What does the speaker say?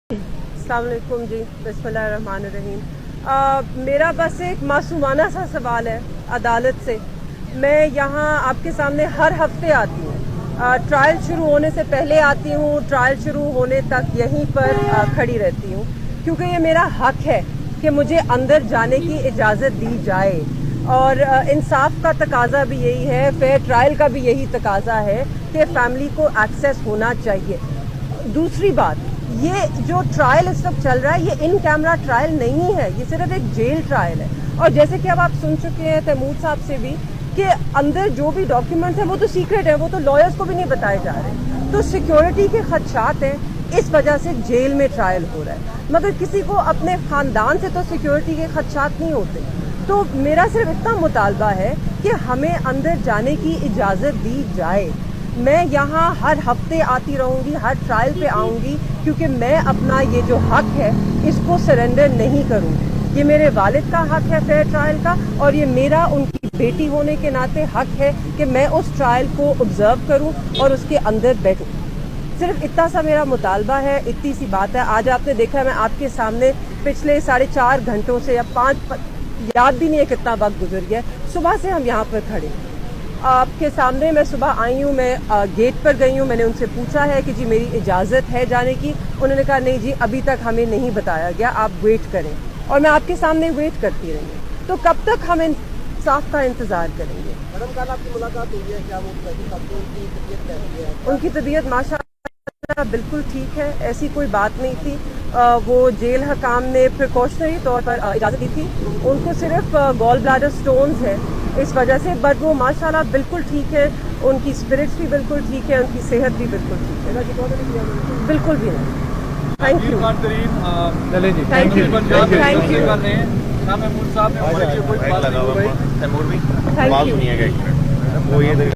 अस्सलाम वालेकुम जी, बिस्मिल्लाहिर्रहमानिर्रहीम। मेरा बस एक मासूमाना सा सवाल है अदालत से। मैं यहाँ आपके सामने हर हफ्ते आती हूँ, ट्रायल शुरू होने से पहले आती हूँ, ट्रायल शुरू होने तक यहीं पर खड़ी रहती हूँ, क्योंकि ये मेरा हक है कि मुझे अंदर जाने की इजाज़त दी जाए। और इंसाफ का तकाजा भी यही है, फेयर ट्रायल का भी यही तकाजा है कि फैमिली को एक्सेस होना चाहिए। दूसरी बात, ये जो ट्रायल इस वक्त चल रहा है, ये इन कैमरा ट्रायल नहीं है, ये सिर्फ एक जेल ट्रायल है। और जैसे कि अब आप सुन चुके हैं तैमूर साहब से भी कि अंदर जो भी डॉक्यूमेंट्स हैं वो तो सीक्रेट है, वो तो लॉयर्स को भी नहीं बताए जा रहे। तो सिक्योरिटी के खदशात हैं, इस वजह से जेल में ट्रायल हो रहा है। मगर किसी को अपने खानदान से तो सिक्योरिटी के खदशात नहीं होते। तो मेरा सिर्फ इतना मुतालबा है कि हमें अंदर जाने की इजाज़त दी जाए। मैं यहाँ हर हफ्ते आती रहूँगी, हर ट्रायल पे आऊँगी, क्योंकि मैं अपना ये जो हक है इसको सरेंडर नहीं करूँगी। ये मेरे वालिद का हक है फेयर ट्रायल का, और ये मेरा उनकी बेटी होने के नाते हक है कि मैं उस ट्रायल को ऑब्जर्व करूँ और उसके अंदर बैठूँ। सिर्फ इतना सा मेरा मुतालबा है, इतनी सी बात है। आज आपने देखा मैं आपके सामने पिछले 4.5 घंटों से या 5 याद भी नहीं है कितना वक्त गुजर गया, सुबह से हम यहाँ पर खड़े हैं आपके सामने। मैं सुबह आई हूँ, मैं गेट पर गई हूँ, मैंने उनसे पूछा है कि जी मेरी इजाज़त है जाने की। उन्होंने कहा नहीं जी अभी तक हमें नहीं बताया गया, आप वेट करें। और मैं आपके सामने वेट करती रही। तो कब तक हम इंसाफ का इंतज़ार करेंगे? मैडम कल आपकी मुलाकात हुई है, क्या वो उनकी तबीयत कैसी है? उनकी तबीयत माशाअल्लाह बिल्कुल ठीक है, ऐसी कोई बात नहीं थी। वो जेल हकाम ने प्रिकॉशनरी तौर पर इजाज़त दी थी। उनको सिर्फ गॉल ब्लैडर स्टोन्स है, इस वजह से, बट वो माशाल्लाह बिल्कुल ठीक है। उनकी स्पिरिट्स भी बिल्कुल ठीक है, उनकी सेहत भी बिल्कुल ठीक है, बिल्कुल भी नहीं। Thank you, thank you, thank you, thank you.